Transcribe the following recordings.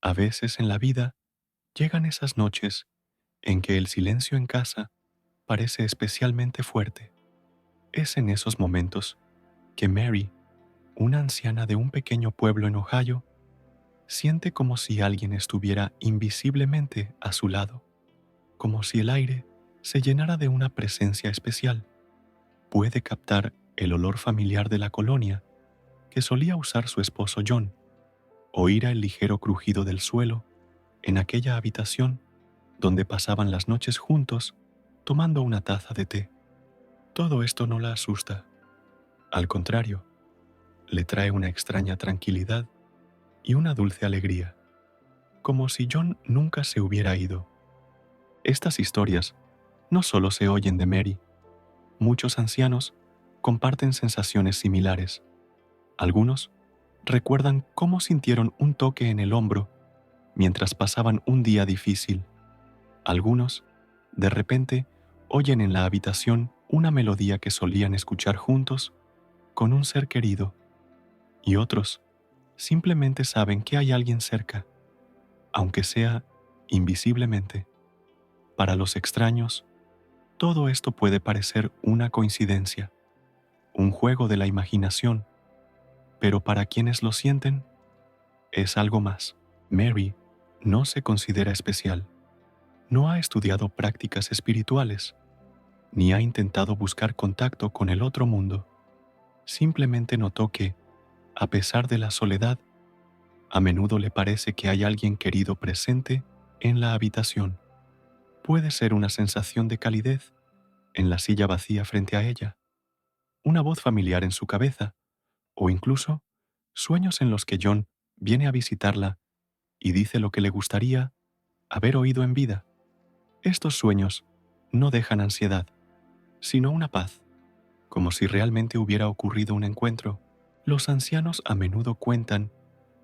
A veces en la vida llegan esas noches en que el silencio en casa parece especialmente fuerte. Es en esos momentos que Mary, una anciana de un pequeño pueblo en Ohio, siente como si alguien estuviera invisiblemente a su lado, como si el aire se llenara de una presencia especial. Puede captar el olor familiar de la colonia que solía usar su esposo John, oír el ligero crujido del suelo en aquella habitación donde pasaban las noches juntos tomando una taza de té. Todo esto no la asusta. Al contrario, le trae una extraña tranquilidad y una dulce alegría, como si John nunca se hubiera ido. Estas historias no solo se oyen de Mary, muchos ancianos comparten sensaciones similares. Algunos recuerdan cómo sintieron un toque en el hombro mientras pasaban un día difícil. Algunos, de repente, oyen en la habitación una melodía que solían escuchar juntos con un ser querido, y otros simplemente saben que hay alguien cerca, aunque sea invisiblemente. Para los extraños, todo esto puede parecer una coincidencia, un juego de la imaginación, pero para quienes lo sienten, es algo más. Mary no se considera especial, no ha estudiado prácticas espirituales, ni ha intentado buscar contacto con el otro mundo. Simplemente notó que, a pesar de la soledad, a menudo le parece que hay alguien querido presente en la habitación. Puede ser una sensación de calidez en la silla vacía frente a ella, una voz familiar en su cabeza, o incluso sueños en los que John viene a visitarla y dice lo que le gustaría haber oído en vida. Estos sueños no dejan ansiedad, sino una paz, como si realmente hubiera ocurrido un encuentro. Los ancianos a menudo cuentan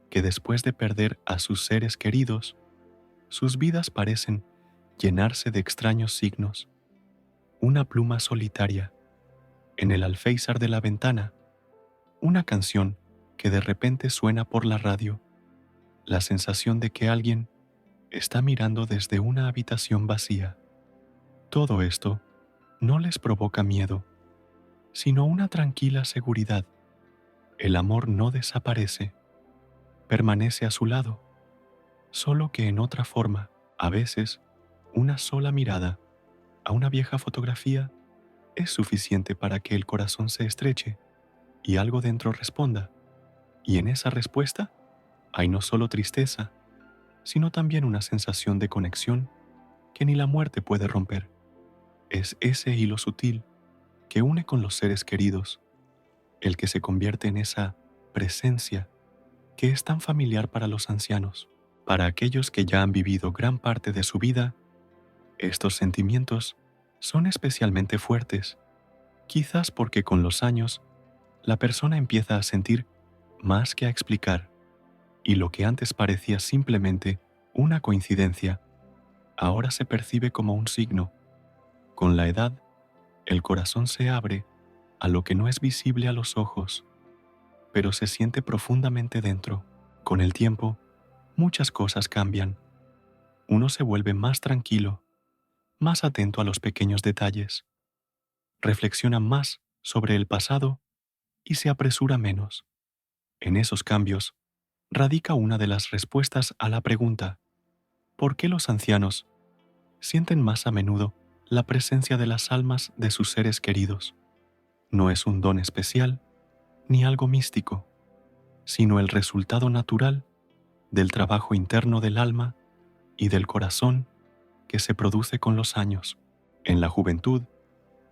que después de perder a sus seres queridos, sus vidas parecen llenarse de extraños signos. Una pluma solitaria en el alféizar de la ventana, una canción que de repente suena por la radio, la sensación de que alguien está mirando desde una habitación vacía. Todo esto no les provoca miedo, sino una tranquila seguridad. El amor no desaparece, permanece a su lado, solo que en otra forma. A veces, una sola mirada a una vieja fotografía es suficiente para que el corazón se estreche y algo dentro responda. Y en esa respuesta hay no solo tristeza, sino también una sensación de conexión que ni la muerte puede romper. Es ese hilo sutil que une con los seres queridos, el que se convierte en esa presencia que es tan familiar para los ancianos. Para aquellos que ya han vivido gran parte de su vida, estos sentimientos son especialmente fuertes, quizás porque con los años la persona empieza a sentir más que a explicar, y lo que antes parecía simplemente una coincidencia, ahora se percibe como un signo. Con la edad, el corazón se abre a lo que no es visible a los ojos, pero se siente profundamente dentro. Con el tiempo, muchas cosas cambian. Uno se vuelve más tranquilo, más atento a los pequeños detalles, reflexiona más sobre el pasado y se apresura menos. En esos cambios radica una de las respuestas a la pregunta: ¿por qué los ancianos sienten más a menudo la presencia de las almas de sus seres queridos? No es un don especial ni algo místico, sino el resultado natural del trabajo interno del alma y del corazón que se produce con los años. En la juventud,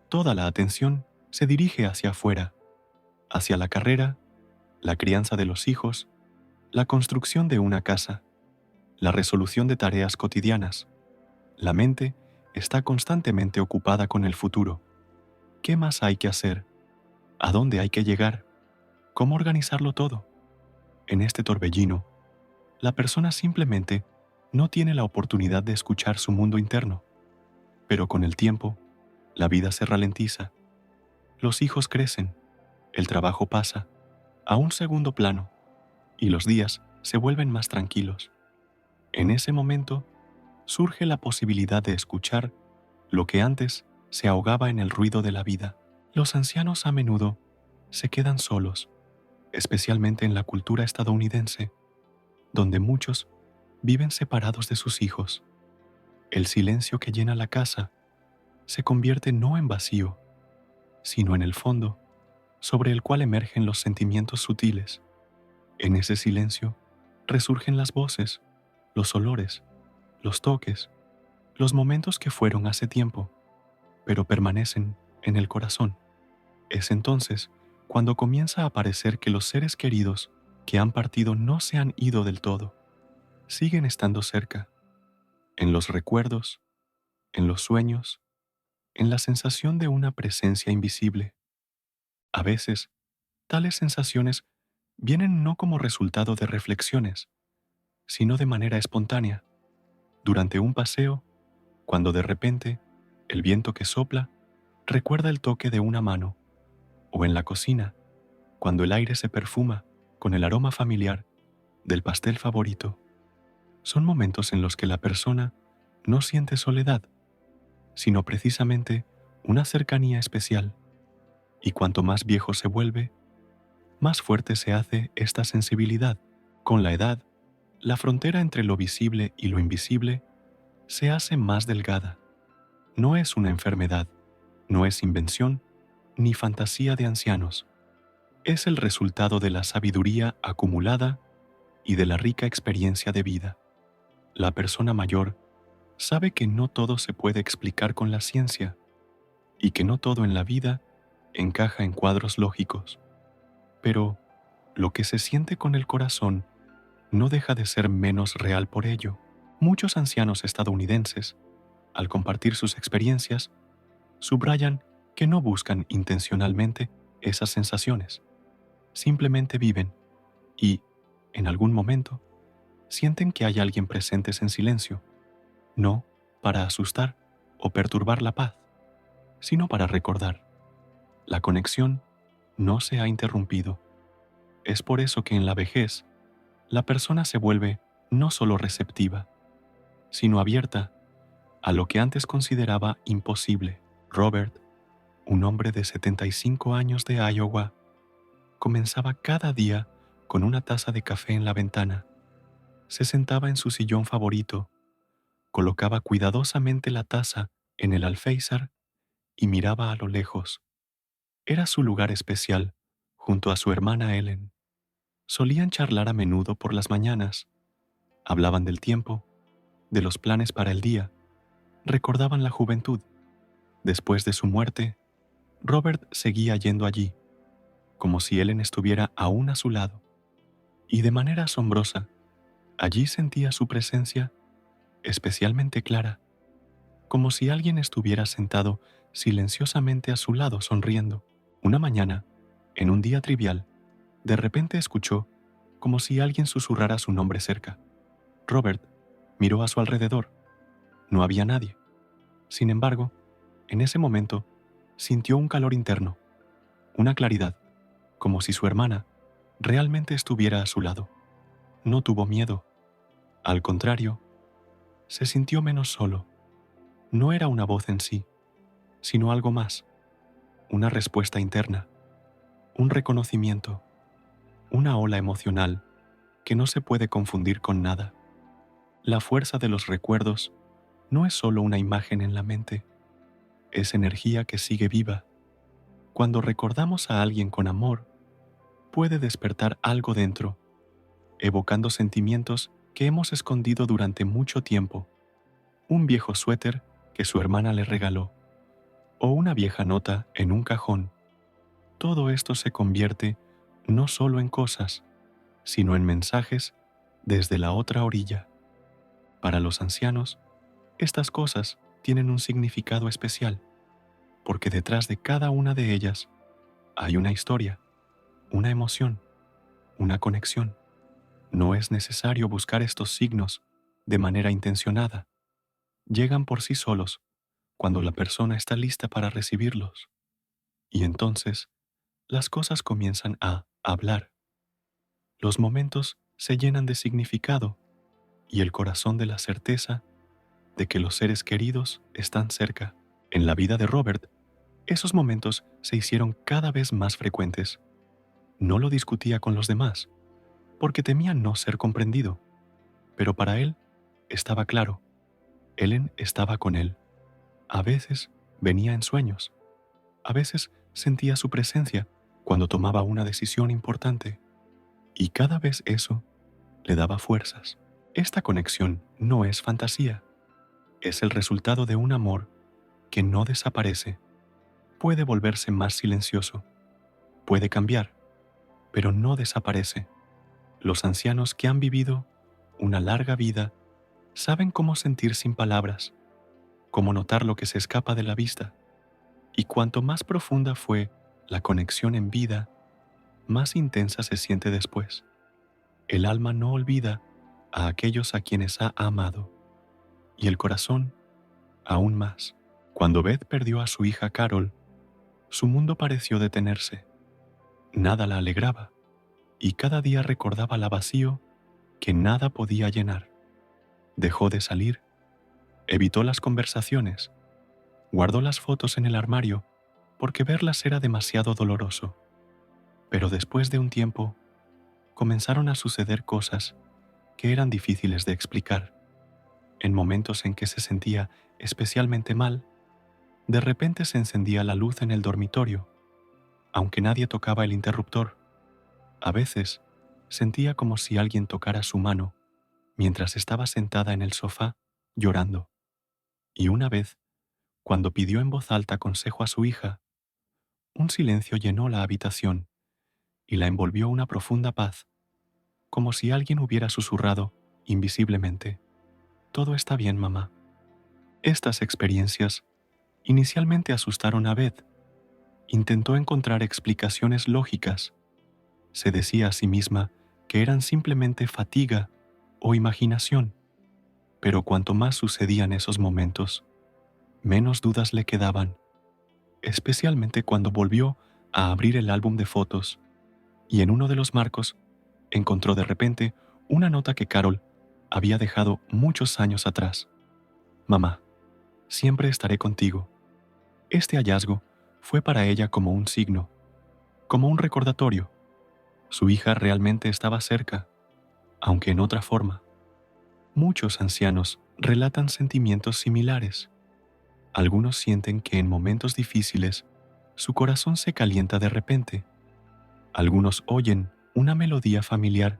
toda la atención se dirige hacia afuera, hacia la carrera, la crianza de los hijos, la construcción de una casa, la resolución de tareas cotidianas. La mente está constantemente ocupada con el futuro. ¿Qué más hay que hacer? ¿A dónde hay que llegar? ¿Cómo organizarlo todo? En este torbellino, la persona simplemente no tiene la oportunidad de escuchar su mundo interno. Pero con el tiempo, la vida se ralentiza. Los hijos crecen, el trabajo pasa a un segundo plano y los días se vuelven más tranquilos. En ese momento surge la posibilidad de escuchar lo que antes se ahogaba en el ruido de la vida. Los ancianos a menudo se quedan solos, especialmente en la cultura estadounidense, donde muchos viven separados de sus hijos. El silencio que llena la casa se convierte no en vacío, sino en el fondo sobre el cual emergen los sentimientos sutiles. En ese silencio resurgen las voces, los olores, los toques, los momentos que fueron hace tiempo, pero permanecen en el corazón. Es entonces cuando comienza a parecer que los seres queridos que han partido no se han ido del todo, siguen estando cerca, en los recuerdos, en los sueños, en la sensación de una presencia invisible. A veces, tales sensaciones vienen no como resultado de reflexiones, sino de manera espontánea, durante un paseo, cuando de repente el viento que sopla recuerda el toque de una mano, o en la cocina, cuando el aire se perfuma con el aroma familiar del pastel favorito. Son momentos en los que la persona no siente soledad, sino precisamente una cercanía especial, y cuanto más viejo se vuelve, más fuerte se hace esta sensibilidad. Con la edad, la frontera entre lo visible y lo invisible se hace más delgada. No es una enfermedad, no es invención ni fantasía de ancianos. Es el resultado de la sabiduría acumulada y de la rica experiencia de vida. La persona mayor sabe que no todo se puede explicar con la ciencia y que no todo en la vida encaja en cuadros lógicos. Pero lo que se siente con el corazón no deja de ser menos real por ello. Muchos ancianos estadounidenses, al compartir sus experiencias, subrayan que no buscan intencionalmente esas sensaciones. Simplemente viven y, en algún momento, sienten que hay alguien presente en silencio, no para asustar o perturbar la paz, sino para recordar. La conexión no se ha interrumpido. Es por eso que en la vejez, la persona se vuelve no solo receptiva, sino abierta a lo que antes consideraba imposible. Robert, un hombre de 75 años de Iowa, comenzaba cada día con una taza de café en la ventana. Se sentaba en su sillón favorito, colocaba cuidadosamente la taza en el alféizar y miraba a lo lejos. Era su lugar especial, junto a su hermana Ellen. Solían charlar a menudo por las mañanas. Hablaban del tiempo, de los planes para el día, recordaban la juventud. Después de su muerte, Robert seguía yendo allí, como si Ellen estuviera aún a su lado. Y de manera asombrosa, allí sentía su presencia especialmente clara, como si alguien estuviera sentado silenciosamente a su lado sonriendo. Una mañana, en un día trivial, de repente escuchó como si alguien susurrara su nombre cerca. Robert miró a su alrededor. No había nadie. Sin embargo, en ese momento, sintió un calor interno, una claridad, como si su hermana realmente estuviera a su lado. No tuvo miedo. Al contrario, se sintió menos solo. No era una voz en sí, sino algo más, una respuesta interna, un reconocimiento, una ola emocional que no se puede confundir con nada. La fuerza de los recuerdos no es solo una imagen en la mente, es energía que sigue viva. Cuando recordamos a alguien con amor, puede despertar algo dentro, evocando sentimientos que hemos escondido durante mucho tiempo. Un viejo suéter que su hermana le regaló, o una vieja nota en un cajón. Todo esto se convierte no solo en cosas, sino en mensajes desde la otra orilla. Para los ancianos, estas cosas tienen un significado especial, porque detrás de cada una de ellas hay una historia, una emoción, una conexión. No es necesario buscar estos signos de manera intencionada. Llegan por sí solos cuando la persona está lista para recibirlos. Y entonces, las cosas comienzan a hablar. Los momentos se llenan de significado y el corazón de la certeza de que los seres queridos están cerca. En la vida de Robert, esos momentos se hicieron cada vez más frecuentes. No lo discutía con los demás, porque temía no ser comprendido, pero para él estaba claro, Ellen estaba con él. A veces venía en sueños, a veces sentía su presencia cuando tomaba una decisión importante, y cada vez eso le daba fuerzas. Esta conexión no es fantasía, es el resultado de un amor que no desaparece. Puede volverse más silencioso, puede cambiar, pero no desaparece. Los ancianos que han vivido una larga vida saben cómo sentir sin palabras, cómo notar lo que se escapa de la vista, y cuanto más profunda fue la conexión en vida, más intensa se siente después. El alma no olvida a aquellos a quienes ha amado, y el corazón aún más. Cuando Beth perdió a su hija Carol, su mundo pareció detenerse. Nada la alegraba, y cada día recordaba la vacío que nada podía llenar. Dejó de salir, evitó las conversaciones, guardó las fotos en el armario porque verlas era demasiado doloroso. Pero después de un tiempo, comenzaron a suceder cosas que eran difíciles de explicar. En momentos en que se sentía especialmente mal, de repente se encendía la luz en el dormitorio, aunque nadie tocaba el interruptor. A veces sentía como si alguien tocara su mano mientras estaba sentada en el sofá llorando. Y una vez, cuando pidió en voz alta consejo a su hija, un silencio llenó la habitación y la envolvió una profunda paz, como si alguien hubiera susurrado invisiblemente: «Todo está bien, mamá». Estas experiencias inicialmente asustaron a Beth. Intentó encontrar explicaciones lógicas. Se decía a sí misma que eran simplemente fatiga o imaginación, pero cuanto más sucedían esos momentos, menos dudas le quedaban, especialmente cuando volvió a abrir el álbum de fotos y en uno de los marcos encontró de repente una nota que Carol había dejado muchos años atrás. «Mamá, siempre estaré contigo». Este hallazgo fue para ella como un signo, como un recordatorio. Su hija realmente estaba cerca, aunque en otra forma. Muchos ancianos relatan sentimientos similares. Algunos sienten que en momentos difíciles su corazón se calienta de repente. Algunos oyen una melodía familiar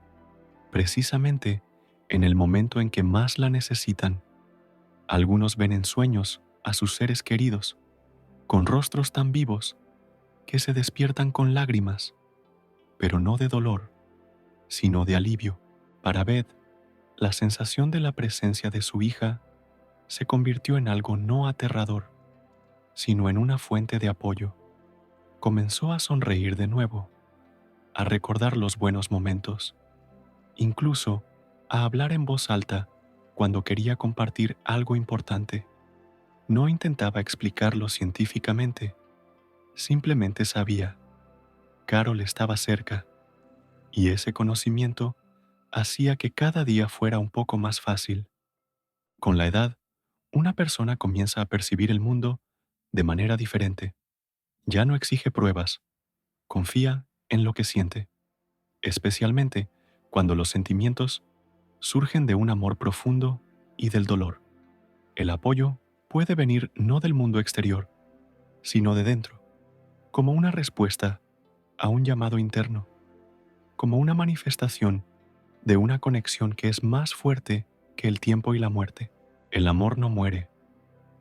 precisamente en el momento en que más la necesitan. Algunos ven en sueños a sus seres queridos, con rostros tan vivos que se despiertan con lágrimas, pero no de dolor, sino de alivio. Para Beth, la sensación de la presencia de su hija se convirtió en algo no aterrador, sino en una fuente de apoyo. Comenzó a sonreír de nuevo, a recordar los buenos momentos, incluso a hablar en voz alta cuando quería compartir algo importante. No intentaba explicarlo científicamente, simplemente sabía. Carol estaba cerca, y ese conocimiento hacía que cada día fuera un poco más fácil. Con la edad, una persona comienza a percibir el mundo de manera diferente. Ya no exige pruebas, confía en lo que siente, especialmente cuando los sentimientos surgen de un amor profundo y del dolor. El apoyo puede venir no del mundo exterior, sino de dentro, como una respuesta a un llamado interno, como una manifestación de una conexión que es más fuerte que el tiempo y la muerte. El amor no muere,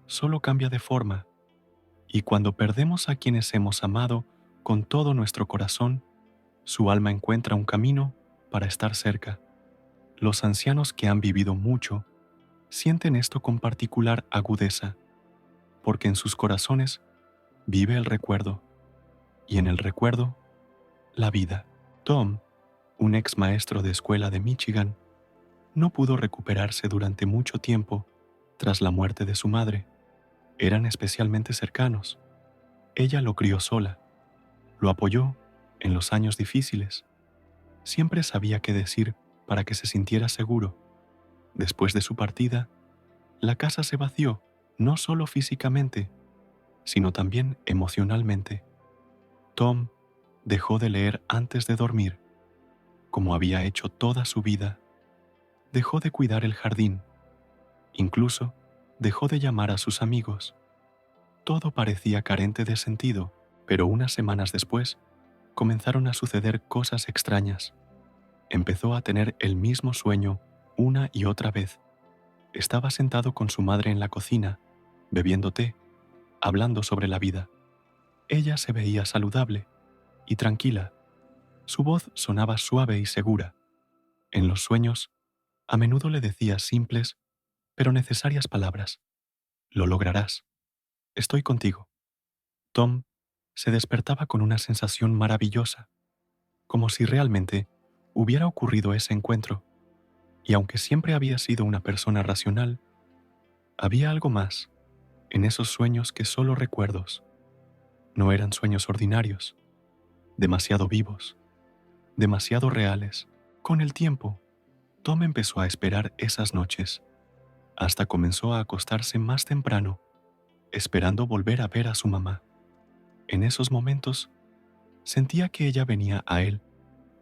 solo cambia de forma, y cuando perdemos a quienes hemos amado con todo nuestro corazón, su alma encuentra un camino para estar cerca. Los ancianos que han vivido mucho sienten esto con particular agudeza, porque en sus corazones vive el recuerdo, y en el recuerdo, la vida. Tom, un ex maestro de escuela de Michigan, no pudo recuperarse durante mucho tiempo tras la muerte de su madre. Eran especialmente cercanos. Ella lo crió sola, lo apoyó en los años difíciles. Siempre sabía qué decir para que se sintiera seguro. Después de su partida, la casa se vació, no solo físicamente, sino también emocionalmente. Tom dejó de leer antes de dormir, como había hecho toda su vida. Dejó de cuidar el jardín. Incluso dejó de llamar a sus amigos. Todo parecía carente de sentido, pero unas semanas después comenzaron a suceder cosas extrañas. Empezó a tener el mismo sueño una y otra vez. Estaba sentado con su madre en la cocina, bebiendo té, hablando sobre la vida. Ella se veía saludable y tranquila. Su voz sonaba suave y segura. En los sueños, a menudo le decía simples pero necesarias palabras. Lo lograrás. Estoy contigo. Tom se despertaba con una sensación maravillosa, como si realmente hubiera ocurrido ese encuentro. Y aunque siempre había sido una persona racional, había algo más en esos sueños que solo recuerdos. No eran sueños ordinarios, demasiado vivos, demasiado reales. Con el tiempo, Tom empezó a esperar esas noches, hasta comenzó a acostarse más temprano, esperando volver a ver a su mamá. En esos momentos, sentía que ella venía a él,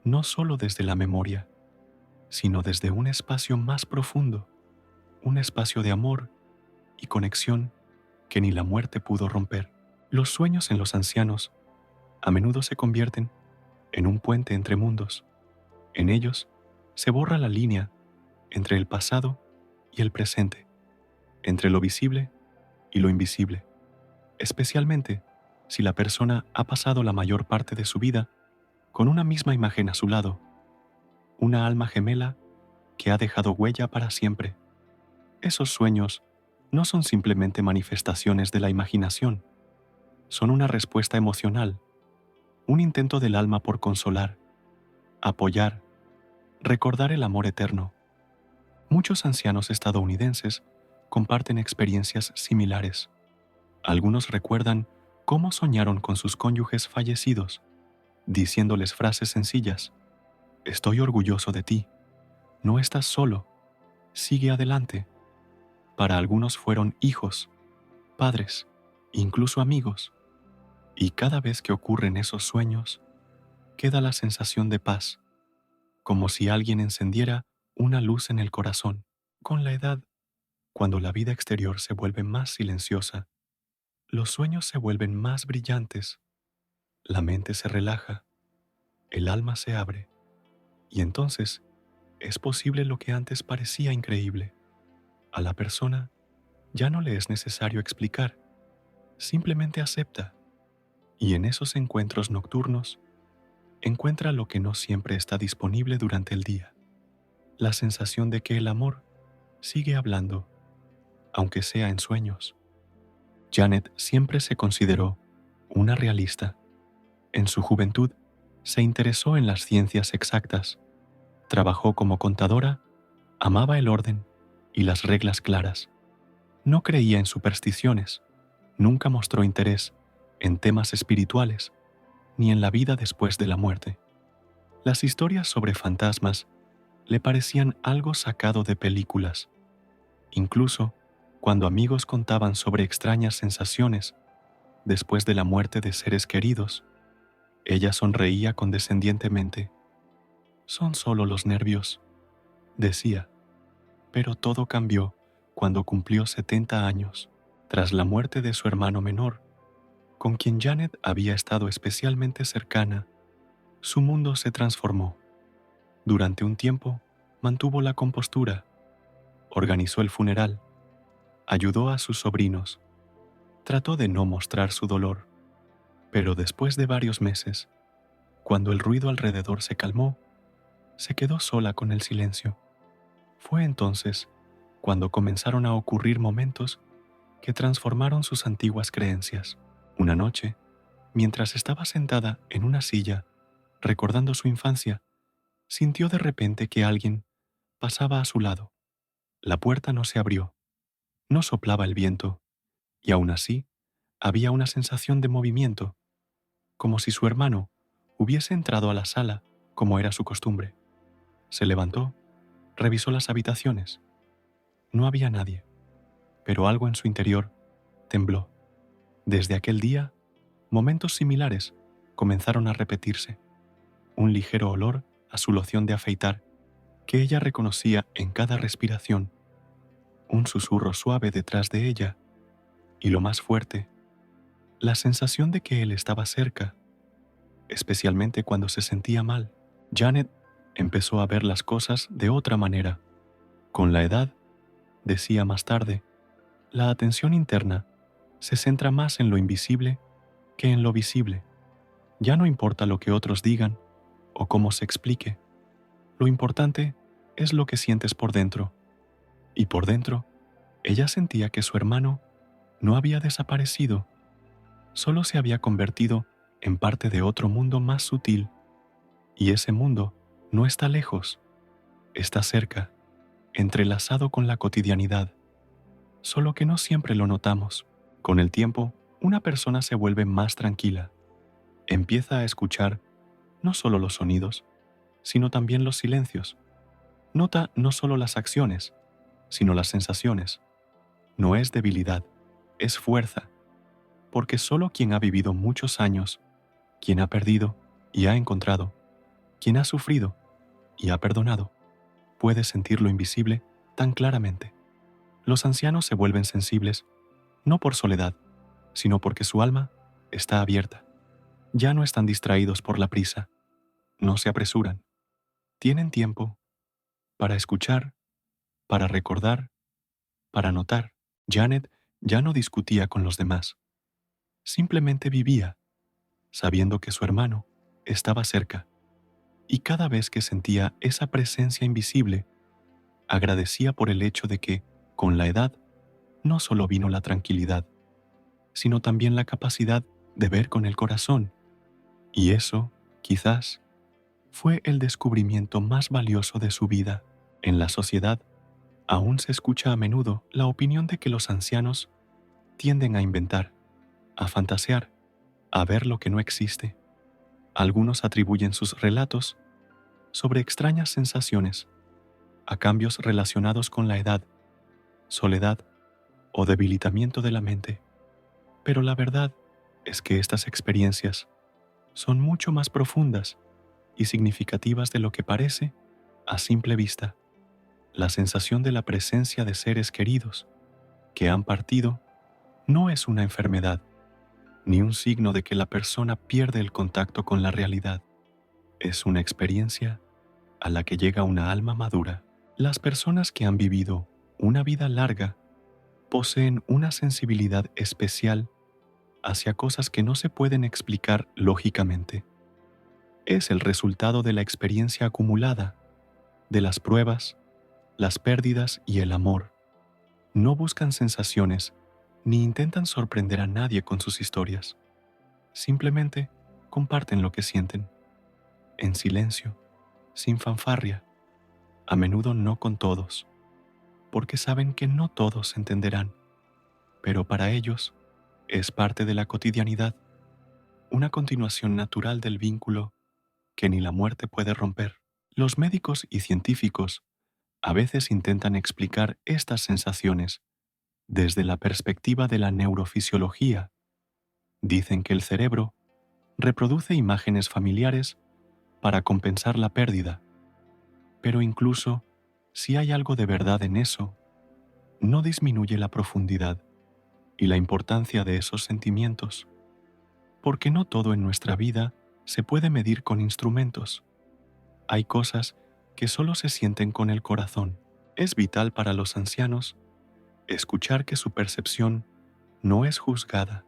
no solo desde la memoria, sino desde un espacio más profundo, un espacio de amor y conexión que ni la muerte pudo romper. Los sueños en los ancianos a menudo se convierten en un puente entre mundos. En ellos se borra la línea entre el pasado y el presente, entre lo visible y lo invisible, especialmente si la persona ha pasado la mayor parte de su vida con una misma imagen a su lado, una alma gemela que ha dejado huella para siempre. Esos sueños no son simplemente manifestaciones de la imaginación, son una respuesta emocional, un intento del alma por consolar, apoyar, recordar el amor eterno. Muchos ancianos estadounidenses comparten experiencias similares. Algunos recuerdan cómo soñaron con sus cónyuges fallecidos, diciéndoles frases sencillas: estoy orgulloso de ti, no estás solo, sigue adelante. Para algunos fueron hijos, padres, incluso amigos. Y cada vez que ocurren esos sueños, queda la sensación de paz, como si alguien encendiera una luz en el corazón. Con la edad, cuando la vida exterior se vuelve más silenciosa, los sueños se vuelven más brillantes, la mente se relaja, el alma se abre, y entonces es posible lo que antes parecía increíble. A la persona ya no le es necesario explicar, simplemente acepta, y en esos encuentros nocturnos encuentra lo que no siempre está disponible durante el día: la sensación de que el amor sigue hablando, aunque sea en sueños. Janet siempre se consideró una realista. En su juventud se interesó en las ciencias exactas, trabajó como contadora, amaba el orden y las reglas claras. No creía en supersticiones, nunca mostró interés en temas espirituales ni en la vida después de la muerte. Las historias sobre fantasmas le parecían algo sacado de películas. Incluso cuando amigos contaban sobre extrañas sensaciones después de la muerte de seres queridos, ella sonreía condescendientemente. Son solo los nervios, decía. Pero todo cambió cuando cumplió 70 años, tras la muerte de su hermano menor, con quien Janet había estado especialmente cercana. Su mundo se transformó. Durante un tiempo mantuvo la compostura, organizó el funeral, ayudó a sus sobrinos, trató de no mostrar su dolor, pero después de varios meses, cuando el ruido alrededor se calmó, se quedó sola con el silencio. Fue entonces cuando comenzaron a ocurrir momentos que transformaron sus antiguas creencias. Una noche, mientras estaba sentada en una silla, recordando su infancia, sintió de repente que alguien pasaba a su lado. La puerta no se abrió, no soplaba el viento, y aún así había una sensación de movimiento, como si su hermano hubiese entrado a la sala como era su costumbre. Se levantó, revisó las habitaciones. No había nadie, pero algo en su interior tembló. Desde aquel día, momentos similares comenzaron a repetirse. Un ligero olor a su loción de afeitar, que ella reconocía en cada respiración, un susurro suave detrás de ella, y lo más fuerte, la sensación de que él estaba cerca, especialmente cuando se sentía mal. Janet empezó a ver las cosas de otra manera. Con la edad, decía más tarde, la atención interna se centra más en lo invisible que en lo visible. Ya no importa lo que otros digan o cómo se explique. Lo importante es lo que sientes por dentro. Y por dentro, ella sentía que su hermano no había desaparecido, solo se había convertido en parte de otro mundo más sutil. Y ese mundo no está lejos, está cerca, entrelazado con la cotidianidad, solo que no siempre lo notamos. Con el tiempo, una persona se vuelve más tranquila, empieza a escuchar no solo los sonidos, sino también los silencios. Nota no solo las acciones, sino las sensaciones. No es debilidad, es fuerza, porque solo quien ha vivido muchos años, quien ha perdido y ha encontrado, quien ha sufrido y ha perdonado, puede sentir lo invisible tan claramente. Los ancianos se vuelven sensibles, no por soledad, sino porque su alma está abierta. Ya no están distraídos por la prisa, no se apresuran, tienen tiempo para escuchar, para recordar, para notar. Janet ya no discutía con los demás, simplemente vivía, sabiendo que su hermano estaba cerca, y cada vez que sentía esa presencia invisible, agradecía por el hecho de que, con la edad, no solo vino la tranquilidad, sino también la capacidad de ver con el corazón, y eso, quizás, fue el descubrimiento más valioso de su vida. En la sociedad, aún se escucha a menudo la opinión de que los ancianos tienden a inventar, a fantasear, a ver lo que no existe. Algunos atribuyen sus relatos sobre extrañas sensaciones a cambios relacionados con la edad, soledad o debilitamiento de la mente. Pero la verdad es que estas experiencias son mucho más profundas y significativas de lo que parece a simple vista. La sensación de la presencia de seres queridos que han partido no es una enfermedad, ni un signo de que la persona pierde el contacto con la realidad. Es una experiencia a la que llega una alma madura. Las personas que han vivido una vida larga poseen una sensibilidad especial hacia cosas que no se pueden explicar lógicamente. Es el resultado de la experiencia acumulada, de las pruebas, las pérdidas y el amor. No buscan sensaciones ni intentan sorprender a nadie con sus historias. Simplemente comparten lo que sienten, en silencio, sin fanfarria, a menudo no con todos, porque saben que no todos entenderán, pero para ellos es parte de la cotidianidad, una continuación natural del vínculo que ni la muerte puede romper. Los médicos y científicos a veces intentan explicar estas sensaciones desde la perspectiva de la neurofisiología. Dicen que el cerebro reproduce imágenes familiares para compensar la pérdida, pero incluso si hay algo de verdad en eso, no disminuye la profundidad y la importancia de esos sentimientos, porque no todo en nuestra vida se puede medir con instrumentos. Hay cosas que solo se sienten con el corazón. Es vital para los ancianos escuchar que su percepción no es juzgada,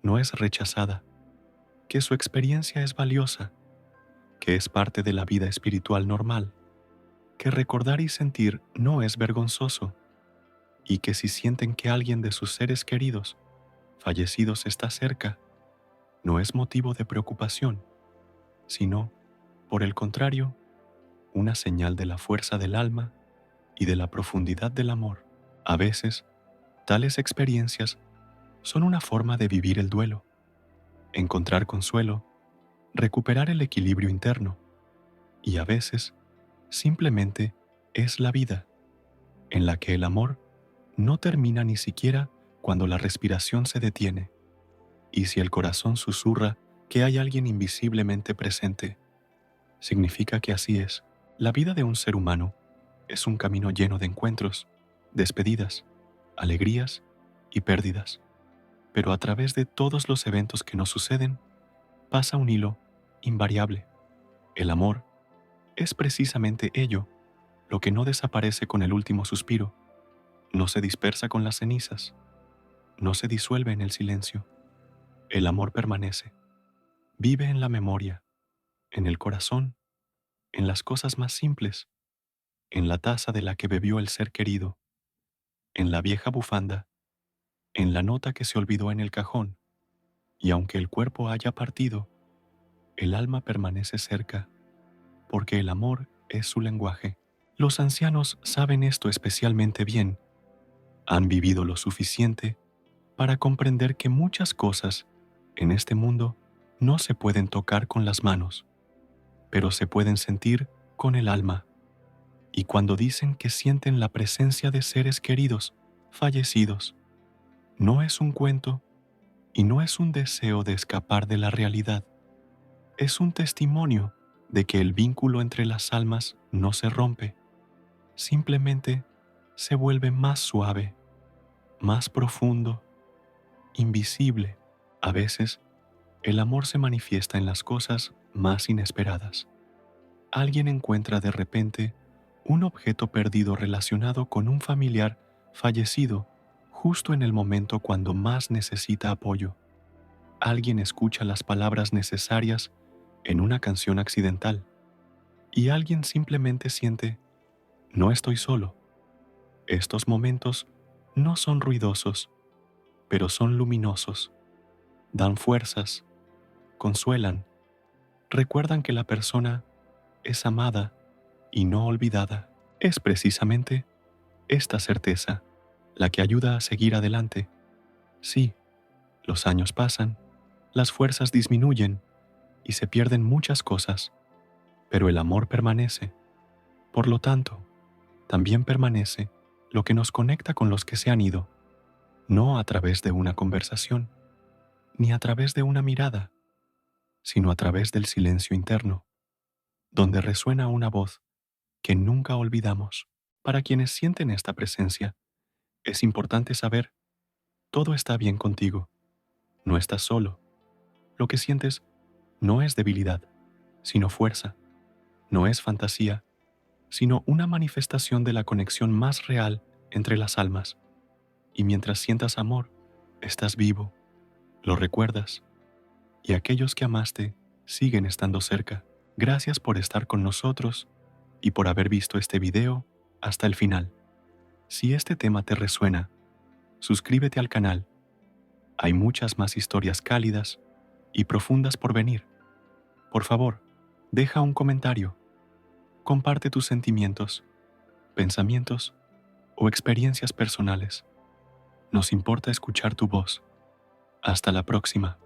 no es rechazada, que su experiencia es valiosa, que es parte de la vida espiritual normal, que recordar y sentir no es vergonzoso, y que si sienten que alguien de sus seres queridos, fallecidos, está cerca, no es motivo de preocupación, sino, por el contrario, una señal de la fuerza del alma y de la profundidad del amor. A veces, tales experiencias son una forma de vivir el duelo, encontrar consuelo, recuperar el equilibrio interno, y a veces simplemente es la vida. en la que el amor no termina ni siquiera cuando la respiración se detiene, y si el corazón susurra que hay alguien invisiblemente presente, significa que así es. La vida de un ser humano es un camino lleno de encuentros, despedidas, alegrías y pérdidas. Pero a través de todos los eventos que nos suceden, pasa un hilo invariable. El amor es precisamente ello, lo que no desaparece con el último suspiro, no se dispersa con las cenizas, no se disuelve en el silencio. El amor permanece, vive en la memoria, en el corazón, en las cosas más simples, en la taza de la que bebió el ser querido, en la vieja bufanda, en la nota que se olvidó en el cajón, y aunque el cuerpo haya partido, el alma permanece cerca, porque el amor es su lenguaje. Los ancianos saben esto especialmente bien. Han vivido lo suficiente para comprender que muchas cosas en este mundo no se pueden tocar con las manos, pero se pueden sentir con el alma. Y cuando dicen que sienten la presencia de seres queridos, fallecidos, no es un cuento y no es un deseo de escapar de la realidad. Es un testimonio de que el vínculo entre las almas no se rompe, simplemente se vuelve más suave, más profundo, invisible. A veces, el amor se manifiesta en las cosas más inesperadas. Alguien encuentra de repente un objeto perdido relacionado con un familiar fallecido justo en el momento cuando más necesita apoyo. Alguien escucha las palabras necesarias en una canción accidental y alguien simplemente siente, no estoy solo. Estos momentos no son ruidosos, pero son luminosos. Dan fuerzas, consuelan, recuerdan que la persona es amada y no olvidada. Es precisamente esta certeza la que ayuda a seguir adelante. Sí, los años pasan, las fuerzas disminuyen y se pierden muchas cosas, pero el amor permanece. Por lo tanto, también permanece lo que nos conecta con los que se han ido, no a través de una conversación, ni a través de una mirada, sino a través del silencio interno, donde resuena una voz que nunca olvidamos. Para quienes sienten esta presencia, es importante saber, todo está bien contigo, no estás solo. Lo que sientes no es debilidad, sino fuerza, no es fantasía, sino una manifestación de la conexión más real entre las almas. Y mientras sientas amor, estás vivo, lo recuerdas, y aquellos que amaste siguen estando cerca. Gracias por estar con nosotros y por haber visto este video hasta el final. Si este tema te resuena, suscríbete al canal. Hay muchas más historias cálidas y profundas por venir. Por favor, deja un comentario. Comparte tus sentimientos, pensamientos o experiencias personales. Nos importa escuchar tu voz. Hasta la próxima.